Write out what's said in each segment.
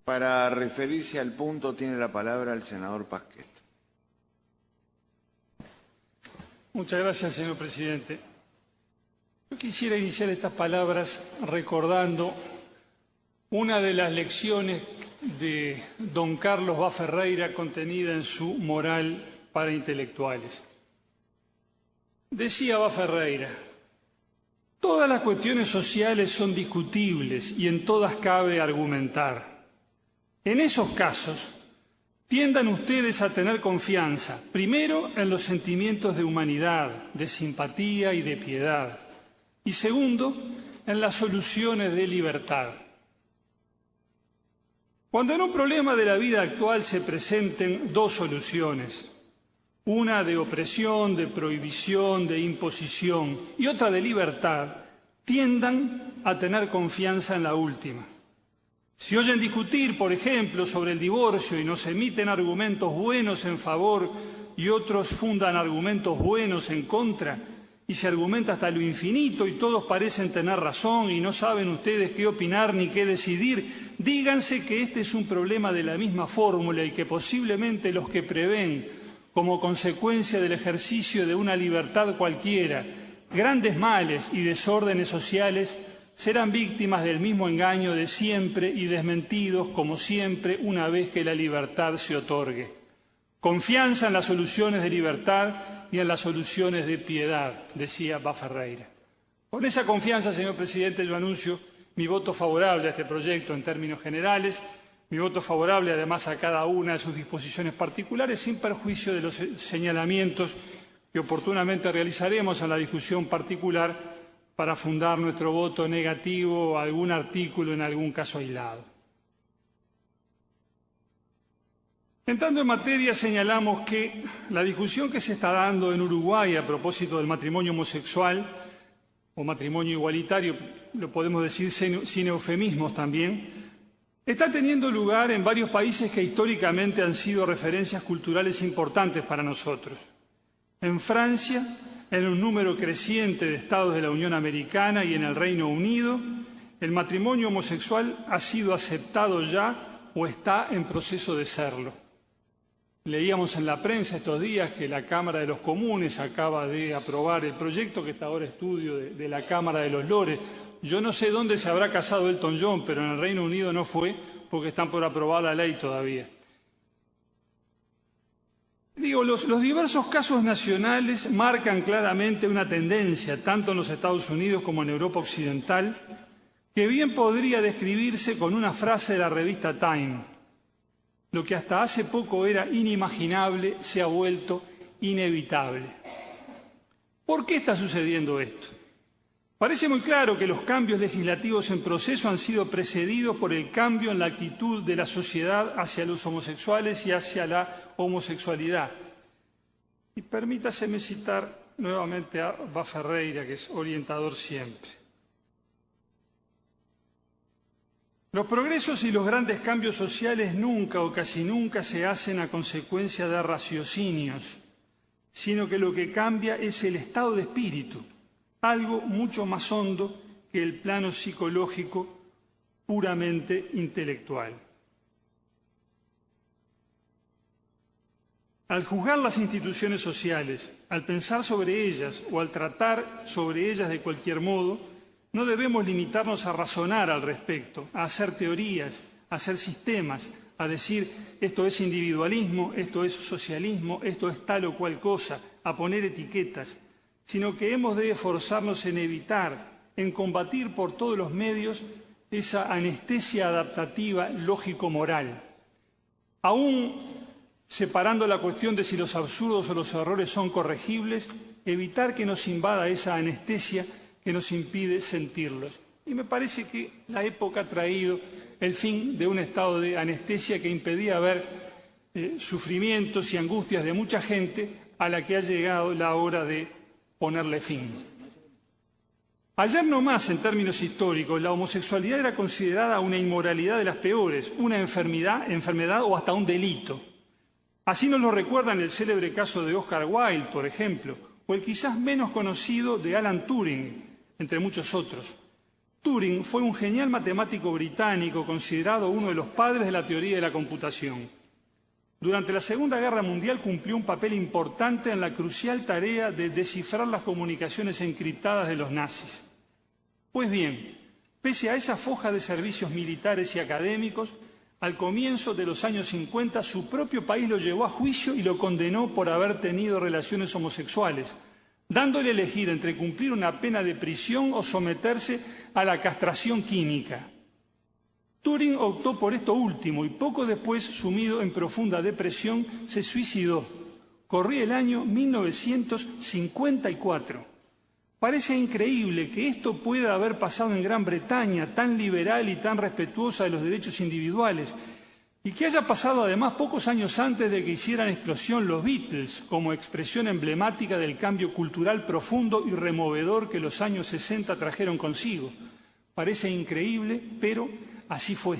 Para referirse al punto tiene la palabra el senador Pasquet. Muchas gracias, señor presidente. Yo quisiera iniciar estas palabras recordando una de las lecciones de don Carlos Vaz Ferreira contenida en su Moral para Intelectuales. Decía Vaz Ferreira: todas las cuestiones sociales son discutibles y en todas cabe argumentar. En esos casos, tiendan ustedes a tener confianza, primero en los sentimientos de humanidad, de simpatía y de piedad, y segundo, en las soluciones de libertad. Cuando en un problema de la vida actual se presenten dos soluciones, una de opresión, de prohibición, de imposición y otra de libertad, tiendan a tener confianza en la última. Si oyen discutir, por ejemplo, sobre el divorcio y nos emiten argumentos buenos en favor y otros fundan argumentos buenos en contra, y se argumenta hasta lo infinito y todos parecen tener razón y no saben ustedes qué opinar ni qué decidir, díganse que este es un problema de la misma fórmula y que posiblemente los que prevén, como consecuencia del ejercicio de una libertad cualquiera, grandes males y desórdenes sociales, serán víctimas del mismo engaño de siempre y desmentidos como siempre una vez que la libertad se otorgue. Confianza en las soluciones de libertad y en las soluciones de piedad, decía Vaz Ferreira. Con esa confianza, señor presidente, yo anuncio mi voto favorable a este proyecto en términos generales, mi voto favorable además a cada una de sus disposiciones particulares, sin perjuicio de los señalamientos que oportunamente realizaremos en la discusión particular para fundar nuestro voto negativo a algún artículo en algún caso aislado. Entrando en materia, señalamos que la discusión que se está dando en Uruguay a propósito del matrimonio homosexual o matrimonio igualitario, lo podemos decir sin eufemismos también, está teniendo lugar en varios países que históricamente han sido referencias culturales importantes para nosotros. En Francia, en un número creciente de estados de la Unión Americana y en el Reino Unido, el matrimonio homosexual ha sido aceptado ya o está en proceso de serlo. Leíamos en la prensa estos días que la Cámara de los Comunes acaba de aprobar el proyecto que está ahora en estudio de la Cámara de los Lores. Yo no sé dónde se habrá casado Elton John, pero en el Reino Unido no fue porque están por aprobar la ley todavía. Digo, los diversos casos nacionales marcan claramente una tendencia, tanto en los Estados Unidos como en Europa Occidental, que bien podría describirse con una frase de la revista Time: lo que hasta hace poco era inimaginable se ha vuelto inevitable. ¿Por qué está sucediendo esto? Parece muy claro que los cambios legislativos en proceso han sido precedidos por el cambio en la actitud de la sociedad hacia los homosexuales y hacia la homosexualidad. Y permítaseme citar nuevamente a Vaz Ferreira, que es orientador siempre. Los progresos y los grandes cambios sociales nunca o casi nunca se hacen a consecuencia de raciocinios, sino que lo que cambia es el estado de espíritu, algo mucho más hondo que el plano psicológico puramente intelectual. Al juzgar las instituciones sociales, al pensar sobre ellas o al tratar sobre ellas de cualquier modo, no debemos limitarnos a razonar al respecto, a hacer teorías, a hacer sistemas, a decir esto es individualismo, esto es socialismo, esto es tal o cual cosa, a poner etiquetas, sino que hemos de esforzarnos en evitar, en combatir por todos los medios esa anestesia adaptativa lógico-moral. Aún separando la cuestión de si los absurdos o los errores son corregibles, evitar que nos invada esa anestesia que nos impide sentirlos. Y me parece que la época ha traído el fin de un estado de anestesia que impedía ver sufrimientos y angustias de mucha gente a la que ha llegado la hora de ponerle fin. Ayer nomás, en términos históricos, la homosexualidad era considerada una inmoralidad de las peores, una enfermedad o hasta un delito. Así nos lo recuerdan el célebre caso de Oscar Wilde, por ejemplo, o el quizás menos conocido de Alan Turing, entre muchos otros. Turing fue un genial matemático británico considerado uno de los padres de la teoría de la computación. Durante la Segunda Guerra Mundial cumplió un papel importante en la crucial tarea de descifrar las comunicaciones encriptadas de los nazis. Pues bien, pese a esa foja de servicios militares y académicos, al comienzo de los años 50 su propio país lo llevó a juicio y lo condenó por haber tenido relaciones homosexuales, dándole a elegir entre cumplir una pena de prisión o someterse a la castración química. Turing optó por esto último y poco después, sumido en profunda depresión, se suicidó. Corría el año 1954. Parece increíble que esto pueda haber pasado en Gran Bretaña, tan liberal y tan respetuosa de los derechos individuales, y que haya pasado además pocos años antes de que hicieran explosión los Beatles, como expresión emblemática del cambio cultural profundo y removedor que los años 60 trajeron consigo. Parece increíble, pero así fue.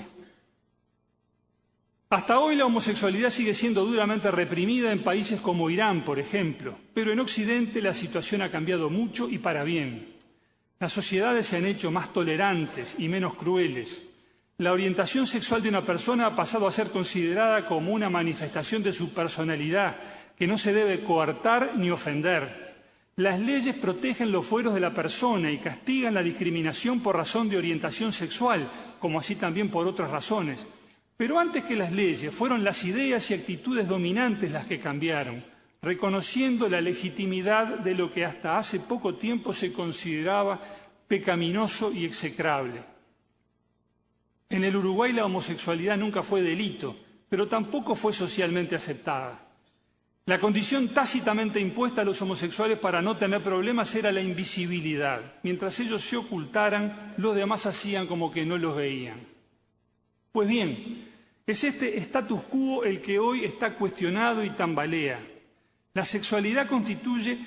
Hasta hoy la homosexualidad sigue siendo duramente reprimida en países como Irán, por ejemplo, pero en Occidente la situación ha cambiado mucho y para bien. Las sociedades se han hecho más tolerantes y menos crueles. La orientación sexual de una persona ha pasado a ser considerada como una manifestación de su personalidad, que no se debe coartar ni ofender. Las leyes protegen los fueros de la persona y castigan la discriminación por razón de orientación sexual, como así también por otras razones. Pero antes que las leyes, fueron las ideas y actitudes dominantes las que cambiaron, reconociendo la legitimidad de lo que hasta hace poco tiempo se consideraba pecaminoso y execrable. En el Uruguay la homosexualidad nunca fue delito, pero tampoco fue socialmente aceptada. La condición tácitamente impuesta a los homosexuales para no tener problemas era la invisibilidad. Mientras ellos se ocultaran, los demás hacían como que no los veían. Pues bien, es este status quo el que hoy está cuestionado y tambalea. La sexualidad constituye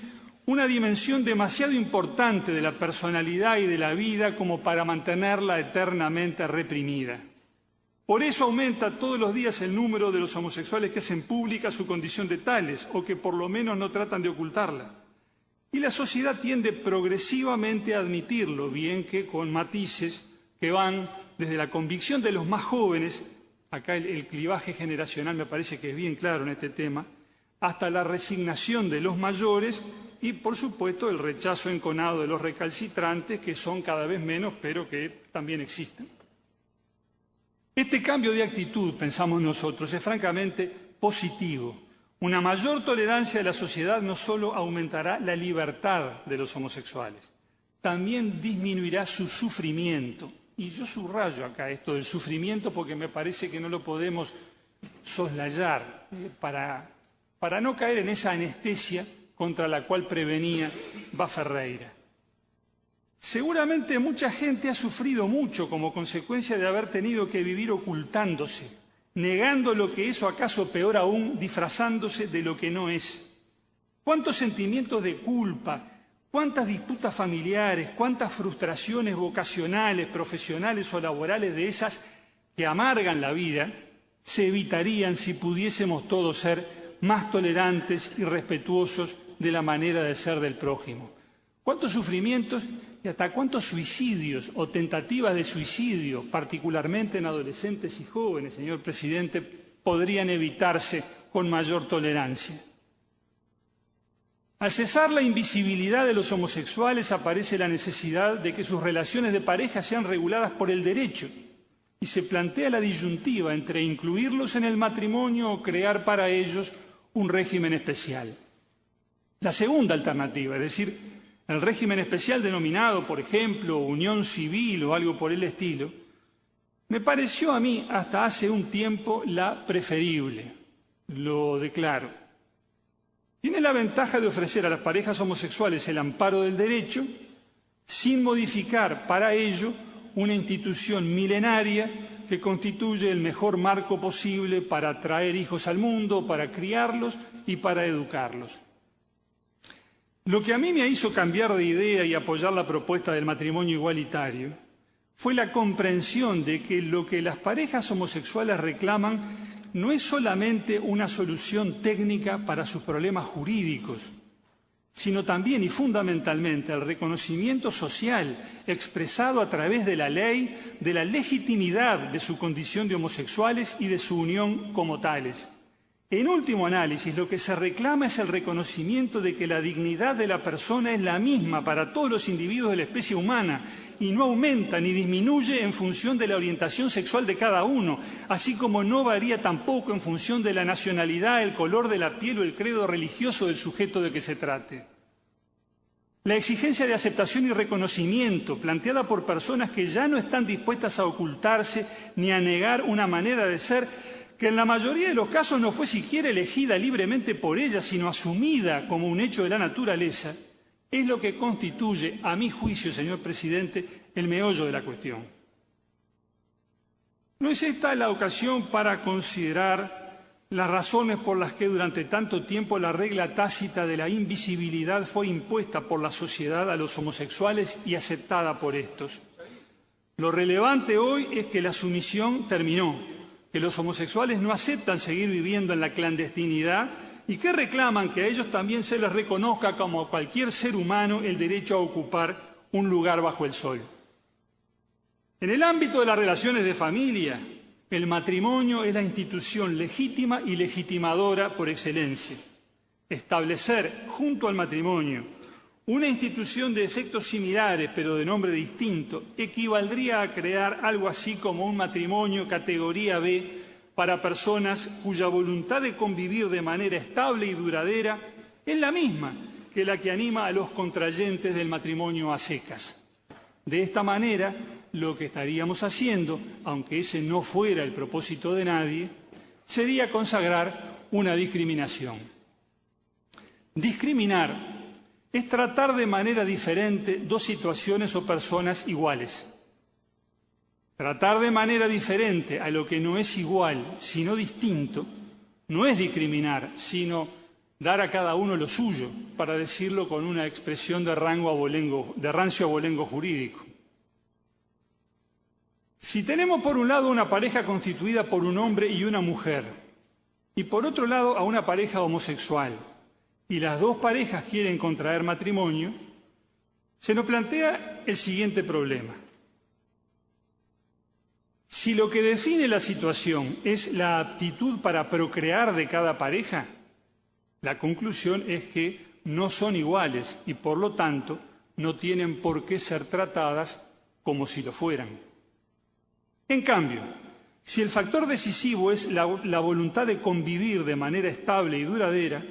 una dimensión demasiado importante de la personalidad y de la vida como para mantenerla eternamente reprimida. Por eso aumenta todos los días el número de los homosexuales que hacen pública su condición de tales o que por lo menos no tratan de ocultarla. Y la sociedad tiende progresivamente a admitirlo, bien que con matices que van desde la convicción de los más jóvenes, acá el clivaje generacional me parece que es bien claro en este tema, hasta la resignación de los mayores y, por supuesto, el rechazo enconado de los recalcitrantes, que son cada vez menos, pero que también existen. Este cambio de actitud, pensamos nosotros, es francamente positivo. Una mayor tolerancia de la sociedad no solo aumentará la libertad de los homosexuales, también disminuirá su sufrimiento. Y yo subrayo acá esto del sufrimiento porque me parece que no lo podemos soslayar para no caer en esa anestesia contra la cual prevenía Ferreira. Seguramente mucha gente ha sufrido mucho como consecuencia de haber tenido que vivir ocultándose, negando lo que es o acaso peor aún, disfrazándose de lo que no es. ¿Cuántos sentimientos de culpa? ¿Cuántas disputas familiares, cuántas frustraciones vocacionales, profesionales o laborales de esas que amargan la vida se evitarían si pudiésemos todos ser más tolerantes y respetuosos de la manera de ser del prójimo? ¿Cuántos sufrimientos y hasta cuántos suicidios o tentativas de suicidio, particularmente en adolescentes y jóvenes, señor presidente, podrían evitarse con mayor tolerancia? Al cesar la invisibilidad de los homosexuales aparece la necesidad de que sus relaciones de pareja sean reguladas por el derecho y se plantea la disyuntiva entre incluirlos en el matrimonio o crear para ellos un régimen especial. La segunda alternativa, es decir, el régimen especial denominado, por ejemplo, unión civil o algo por el estilo, me pareció a mí hasta hace un tiempo la preferible, lo declaro. Tiene la ventaja de ofrecer a las parejas homosexuales el amparo del derecho sin modificar para ello una institución milenaria que constituye el mejor marco posible para traer hijos al mundo, para criarlos y para educarlos. Lo que a mí me hizo cambiar de idea y apoyar la propuesta del matrimonio igualitario fue la comprensión de que lo que las parejas homosexuales reclaman no es solamente una solución técnica para sus problemas jurídicos, sino también y fundamentalmente el reconocimiento social expresado a través de la ley de la legitimidad de su condición de homosexuales y de su unión como tales. En último análisis, lo que se reclama es el reconocimiento de que la dignidad de la persona es la misma para todos los individuos de la especie humana y no aumenta ni disminuye en función de la orientación sexual de cada uno, así como no varía tampoco en función de la nacionalidad, el color de la piel o el credo religioso del sujeto de que se trate. La exigencia de aceptación y reconocimiento, planteada por personas que ya no están dispuestas a ocultarse ni a negar una manera de ser, que en la mayoría de los casos no fue siquiera elegida libremente por ellas, sino asumida como un hecho de la naturaleza, es lo que constituye, a mi juicio, señor presidente, el meollo de la cuestión. No es esta la ocasión para considerar las razones por las que durante tanto tiempo la regla tácita de la invisibilidad fue impuesta por la sociedad a los homosexuales y aceptada por estos. Lo relevante hoy es que la sumisión terminó, que los homosexuales no aceptan seguir viviendo en la clandestinidad y que reclaman que a ellos también se les reconozca como a cualquier ser humano el derecho a ocupar un lugar bajo el sol. En el ámbito de las relaciones de familia, el matrimonio es la institución legítima y legitimadora por excelencia. Establecer, junto al matrimonio, una institución de efectos similares, pero de nombre distinto, equivaldría a crear algo así como un matrimonio categoría B para personas cuya voluntad de convivir de manera estable y duradera es la misma que la que anima a los contrayentes del matrimonio a secas. De esta manera, lo que estaríamos haciendo, aunque ese no fuera el propósito de nadie, sería consagrar una discriminación. Discriminar es tratar de manera diferente dos situaciones o personas iguales. Tratar de manera diferente a lo que no es igual, sino distinto, no es discriminar, sino dar a cada uno lo suyo, para decirlo con una expresión de rancio abolengo jurídico. Si tenemos por un lado una pareja constituida por un hombre y una mujer, y por otro lado a una pareja homosexual, y las dos parejas quieren contraer matrimonio, se nos plantea el siguiente problema. Si lo que define la situación es la aptitud para procrear de cada pareja, la conclusión es que no son iguales y, por lo tanto, no tienen por qué ser tratadas como si lo fueran. En cambio, si el factor decisivo es la voluntad de convivir de manera estable y duradera,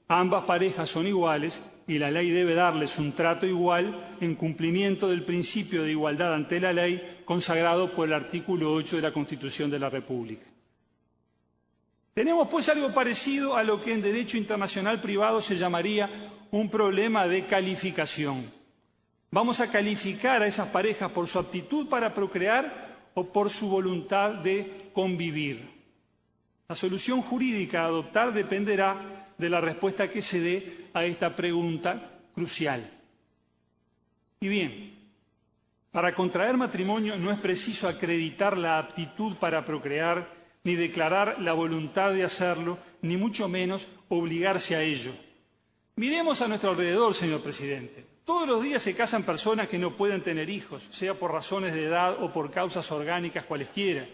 ambas parejas son iguales y la ley debe darles un trato igual en cumplimiento del principio de igualdad ante la ley consagrado por el artículo 8 de la Constitución de la República. Tenemos pues algo parecido a lo que en derecho internacional privado se llamaría un problema de calificación. Vamos a calificar a esas parejas por su aptitud para procrear o por su voluntad de convivir. La solución jurídica a adoptar dependerá de la respuesta que se dé a esta pregunta crucial. Y bien, para contraer matrimonio no es preciso acreditar la aptitud para procrear, ni declarar la voluntad de hacerlo, ni mucho menos obligarse a ello. Miremos a nuestro alrededor, señor presidente. Todos los días se casan personas que no pueden tener hijos, sea por razones de edad o por causas orgánicas cualesquiera.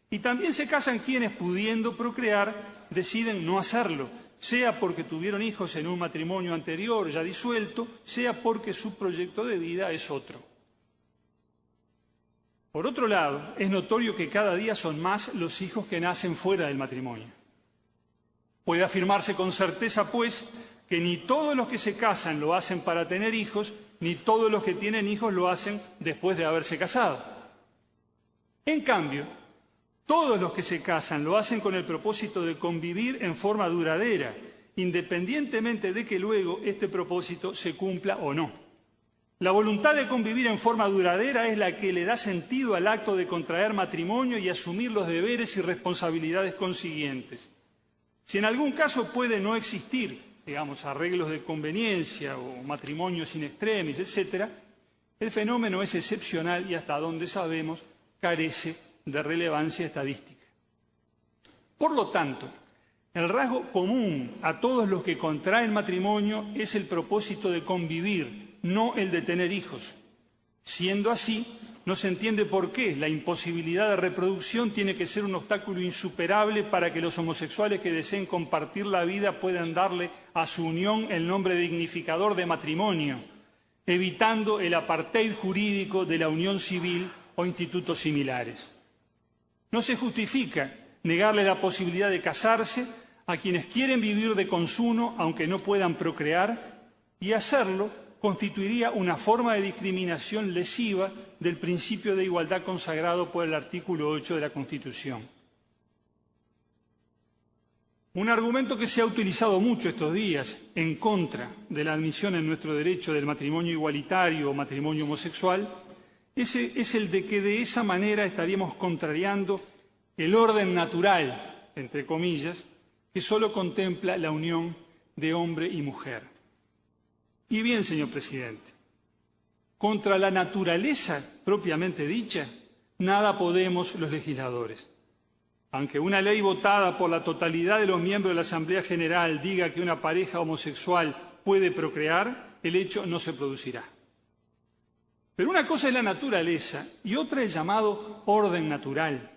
Y también se casan quienes, pudiendo procrear, deciden no hacerlo, sea porque tuvieron hijos en un matrimonio anterior ya disuelto, sea porque su proyecto de vida es otro. Por otro lado, es notorio que cada día son más los hijos que nacen fuera del matrimonio. Puede afirmarse con certeza, pues, que ni todos los que se casan lo hacen para tener hijos, ni todos los que tienen hijos lo hacen después de haberse casado. En cambio, todos los que se casan lo hacen con el propósito de convivir en forma duradera, independientemente de que luego este propósito se cumpla o no. La voluntad de convivir en forma duradera es la que le da sentido al acto de contraer matrimonio y asumir los deberes y responsabilidades consiguientes. Si en algún caso puede no existir, digamos, arreglos de conveniencia o matrimonios in extremis, etc., el fenómeno es excepcional y hasta donde sabemos carece de relevancia estadística. Por lo tanto, El rasgo común a todos los que contraen matrimonio es el propósito de convivir, no el de tener hijos. Siendo así, no se entiende por qué la imposibilidad de reproducción tiene que ser un obstáculo insuperable para que los homosexuales que deseen compartir la vida puedan darle a su unión el nombre dignificador de matrimonio, evitando el apartheid jurídico de la unión civil o institutos similares. No se justifica negarle la posibilidad de casarse a quienes quieren vivir de consumo aunque no puedan procrear, y hacerlo constituiría una forma de discriminación lesiva del principio de igualdad consagrado por el artículo 8 de la Constitución. Un argumento que se ha utilizado mucho estos días en contra de la admisión en nuestro derecho del matrimonio igualitario o matrimonio homosexual es el de que de esa manera estaríamos contrariando el orden natural, entre comillas, que solo contempla la unión de hombre y mujer. Y bien, señor presidente, contra la naturaleza propiamente dicha, nada podemos los legisladores. Aunque una ley votada por la totalidad de los miembros de la Asamblea General diga que una pareja homosexual puede procrear, el hecho no se producirá. Pero una cosa es la naturaleza y otra el llamado orden natural.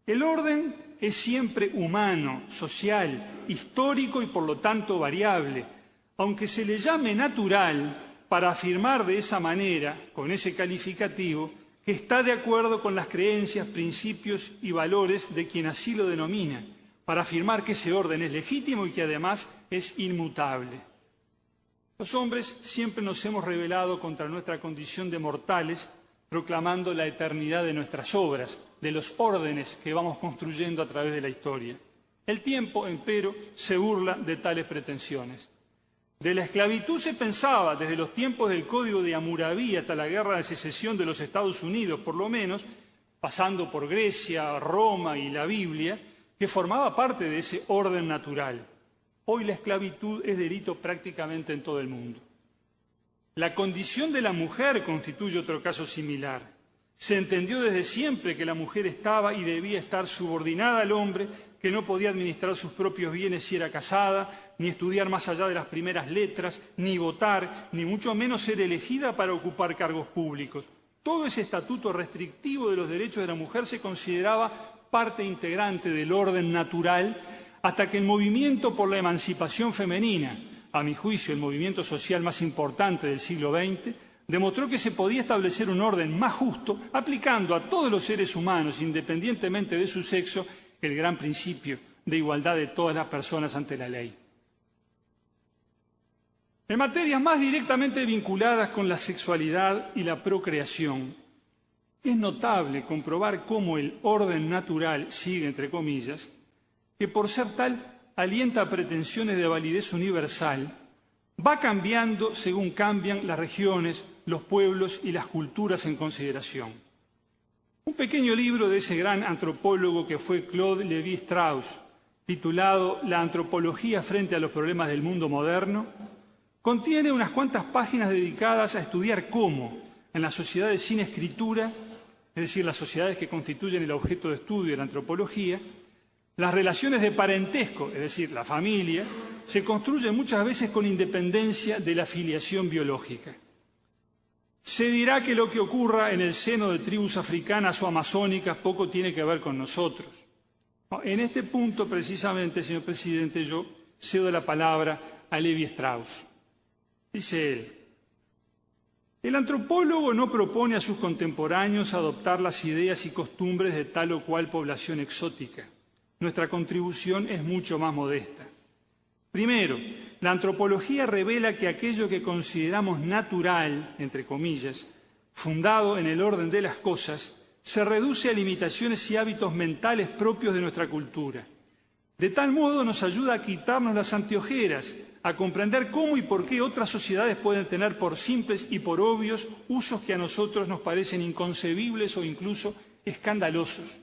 El orden es siempre humano, social, histórico y por lo tanto variable, aunque se le llame natural para afirmar de esa manera, con ese calificativo, que está de acuerdo con las creencias, principios y valores de quien así lo denomina, para afirmar que ese orden es legítimo y que además es inmutable. Los hombres siempre nos hemos rebelado contra nuestra condición de mortales, proclamando la eternidad de nuestras obras, de los órdenes que vamos construyendo a través de la historia. El tiempo, empero, se burla de tales pretensiones. De la esclavitud se pensaba, desde los tiempos del Código de Hammurabi hasta la Guerra de Secesión de los Estados Unidos, por lo menos, pasando por Grecia, Roma y la Biblia, que formaba parte de ese orden natural. Hoy la esclavitud es delito prácticamente en todo el mundo. La condición de la mujer constituye otro caso similar. Se entendió desde siempre que la mujer estaba y debía estar subordinada al hombre, que no podía administrar sus propios bienes si era casada, ni estudiar más allá de las primeras letras, ni votar, ni mucho menos ser elegida para ocupar cargos públicos. Todo ese estatuto restrictivo de los derechos de la mujer se consideraba parte integrante del orden natural hasta que el movimiento por la emancipación femenina, a mi juicio el movimiento social más importante del siglo XX, demostró que se podía establecer un orden más justo aplicando a todos los seres humanos, independientemente de su sexo, el gran principio de igualdad de todas las personas ante la ley. En materias más directamente vinculadas con la sexualidad y la procreación, es notable comprobar cómo el orden natural sigue, entre comillas, que por ser tal alienta pretensiones de validez universal, va cambiando según cambian las regiones, los pueblos y las culturas en consideración. Un pequeño libro de ese gran antropólogo que fue Claude Lévi-Strauss, titulado La antropología frente a los problemas del mundo moderno, contiene unas cuantas páginas dedicadas a estudiar cómo, en las sociedades sin escritura, es decir, las sociedades que constituyen el objeto de estudio de la antropología, las relaciones de parentesco, es decir, la familia, se construyen muchas veces con independencia de la filiación biológica. Se dirá que lo que ocurra en el seno de tribus africanas o amazónicas poco tiene que ver con nosotros. En este punto, precisamente, señor presidente, yo cedo la palabra a Lévi-Strauss. Dice él: el antropólogo no propone a sus contemporáneos adoptar las ideas y costumbres de tal o cual población exótica. Nuestra contribución es mucho más modesta. Primero, la antropología revela que aquello que consideramos natural, entre comillas, fundado en el orden de las cosas, se reduce a limitaciones y hábitos mentales propios de nuestra cultura. De tal modo nos ayuda a quitarnos las anteojeras, a comprender cómo y por qué otras sociedades pueden tener por simples y por obvios usos que a nosotros nos parecen inconcebibles o incluso escandalosos.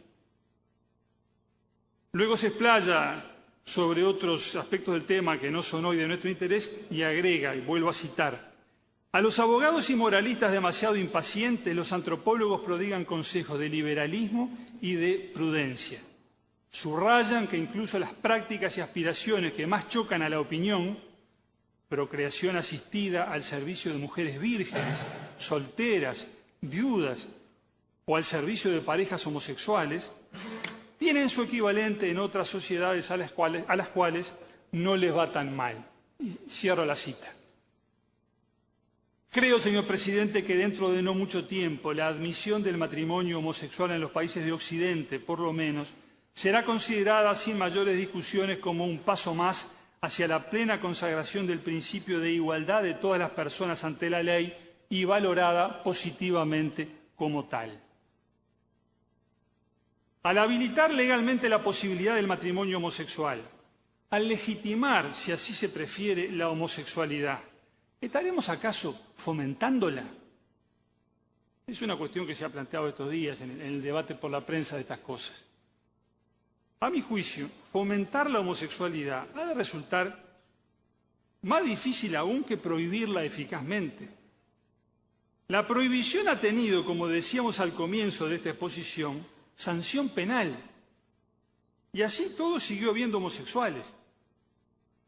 Luego se explaya sobre otros aspectos del tema que no son hoy de nuestro interés y agrega, y vuelvo a citar: a los abogados y moralistas demasiado impacientes, los antropólogos prodigan consejos de liberalismo y de prudencia. Subrayan que incluso las prácticas y aspiraciones que más chocan a la opinión, procreación asistida al servicio de mujeres vírgenes, solteras, viudas o al servicio de parejas homosexuales, tienen su equivalente en otras sociedades a las cuales no les va tan mal. Y cierro la cita. Creo, señor presidente, que dentro de no mucho tiempo la admisión del matrimonio homosexual en los países de Occidente, por lo menos, será considerada sin mayores discusiones como un paso más hacia la plena consagración del principio de igualdad de todas las personas ante la ley y valorada positivamente como tal. Al habilitar legalmente la posibilidad del matrimonio homosexual, al legitimar, si así se prefiere, la homosexualidad, ¿estaremos acaso fomentándola? Es una cuestión que se ha planteado estos días en el debate por la prensa de estas cosas. A mi juicio, fomentar la homosexualidad ha de resultar más difícil aún que prohibirla eficazmente. La prohibición ha tenido, como decíamos al comienzo de esta exposición, sanción penal. Y así todo siguió habiendo homosexuales.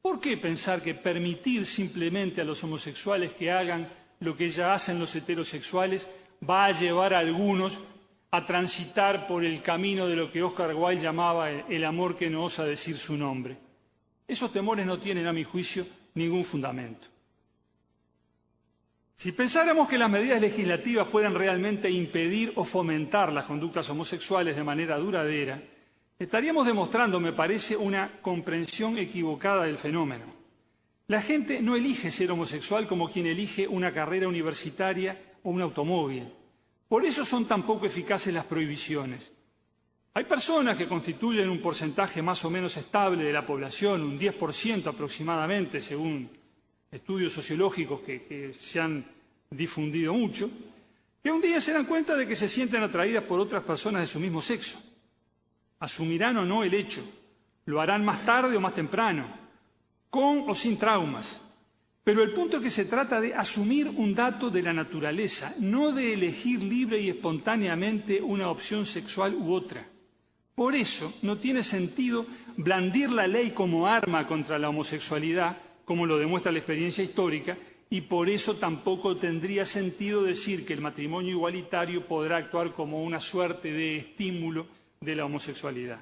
¿Por qué pensar que permitir simplemente a los homosexuales que hagan lo que ya hacen los heterosexuales va a llevar a algunos a transitar por el camino de lo que Oscar Wilde llamaba el amor que no osa decir su nombre? Esos temores no tienen, a mi juicio, ningún fundamento. Si pensáramos que las medidas legislativas pueden realmente impedir o fomentar las conductas homosexuales de manera duradera, estaríamos demostrando, me parece, una comprensión equivocada del fenómeno. La gente no elige ser homosexual como quien elige una carrera universitaria o un automóvil. Por eso son tan poco eficaces las prohibiciones. Hay personas que constituyen un porcentaje más o menos estable de la población, un 10% aproximadamente, según estudios sociológicos que se han difundido mucho, que un día se dan cuenta de que se sienten atraídas por otras personas de su mismo sexo. Asumirán o no el hecho, lo harán más tarde o más temprano, con o sin traumas. Pero el punto es que se trata de asumir un dato de la naturaleza, no de elegir libre y espontáneamente una opción sexual u otra. Por eso no tiene sentido blandir la ley como arma contra la homosexualidad, como lo demuestra la experiencia histórica, y por eso tampoco tendría sentido decir que el matrimonio igualitario podrá actuar como una suerte de estímulo de la homosexualidad.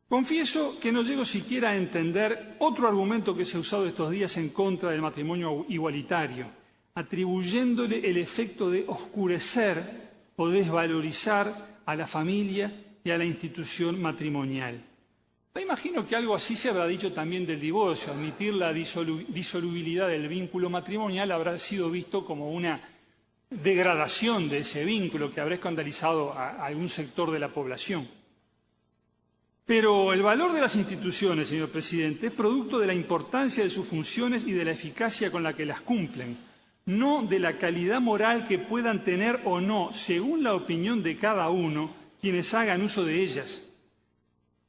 Confieso que no llego siquiera a entender otro argumento que se ha usado estos días en contra del matrimonio igualitario, atribuyéndole el efecto de oscurecer o desvalorizar a la familia y a la institución matrimonial. Me imagino que algo así se habrá dicho también del divorcio. Admitir la disolubilidad del vínculo matrimonial habrá sido visto como una degradación de ese vínculo que habrá escandalizado a algún sector de la población. Pero el valor de las instituciones, señor presidente, es producto de la importancia de sus funciones y de la eficacia con la que las cumplen, no de la calidad moral que puedan tener o no, según la opinión de cada uno, quienes hagan uso de ellas.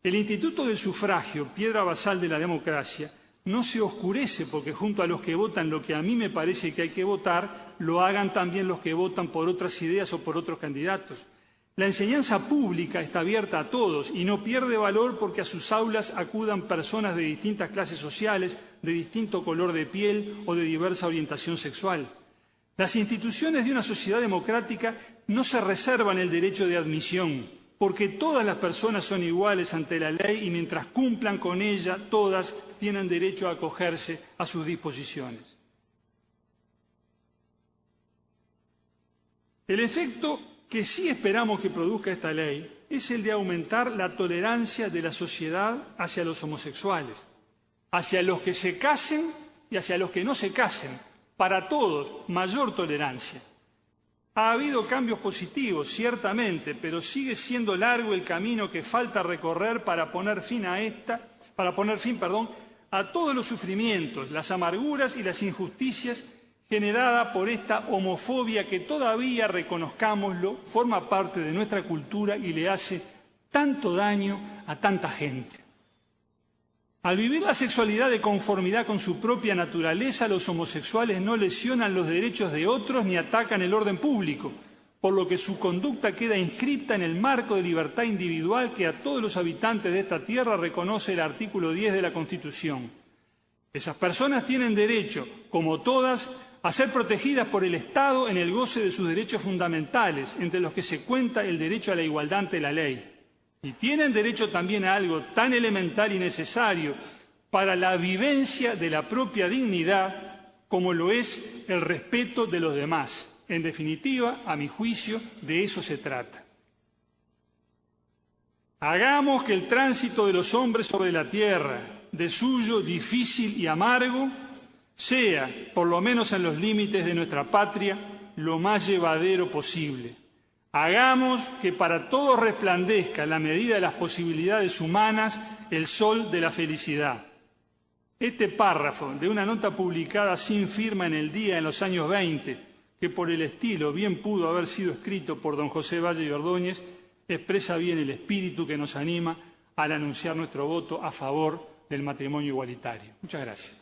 El instituto del sufragio, piedra basal de la democracia, no se oscurece porque junto a los que votan lo que a mí me parece que hay que votar, lo hagan también los que votan por otras ideas o por otros candidatos. La enseñanza pública está abierta a todos y no pierde valor porque a sus aulas acudan personas de distintas clases sociales, de distinto color de piel o de diversa orientación sexual. Las instituciones de una sociedad democrática no se reservan el derecho de admisión, porque todas las personas son iguales ante la ley y mientras cumplan con ella, todas tienen derecho a acogerse a sus disposiciones. El efecto que sí esperamos que produzca esta ley es el de aumentar la tolerancia de la sociedad hacia los homosexuales, hacia los que se casen y hacia los que no se casen, para todos mayor tolerancia. Ha habido cambios positivos, ciertamente, pero sigue siendo largo el camino que falta recorrer para poner fin a todos los sufrimientos, las amarguras y las injusticias generada por esta homofobia que todavía, reconozcámoslo, forma parte de nuestra cultura y le hace tanto daño a tanta gente. Al vivir la sexualidad de conformidad con su propia naturaleza, los homosexuales no lesionan los derechos de otros ni atacan el orden público. por lo que su conducta queda inscripta en el marco de libertad individual que a todos los habitantes de esta tierra reconoce el artículo 10 de la Constitución. Esas personas tienen derecho, como todas, a ser protegidas por el Estado en el goce de sus derechos fundamentales, entre los que se cuenta el derecho a la igualdad ante la ley. Y tienen derecho también a algo tan elemental y necesario para la vivencia de la propia dignidad, como lo es el respeto de los demás. En definitiva, a mi juicio, de eso se trata. Hagamos que el tránsito de los hombres sobre la tierra, de suyo difícil y amargo, sea, por lo menos en los límites de nuestra patria, lo más llevadero posible. Hagamos que para todos resplandezca, en la medida de las posibilidades humanas, el sol de la felicidad. Este párrafo de una nota publicada sin firma en El Día en los años 20, que por el estilo bien pudo haber sido escrito por don José Valle y Ordóñez, expresa bien el espíritu que nos anima al anunciar nuestro voto a favor del matrimonio igualitario. Muchas gracias.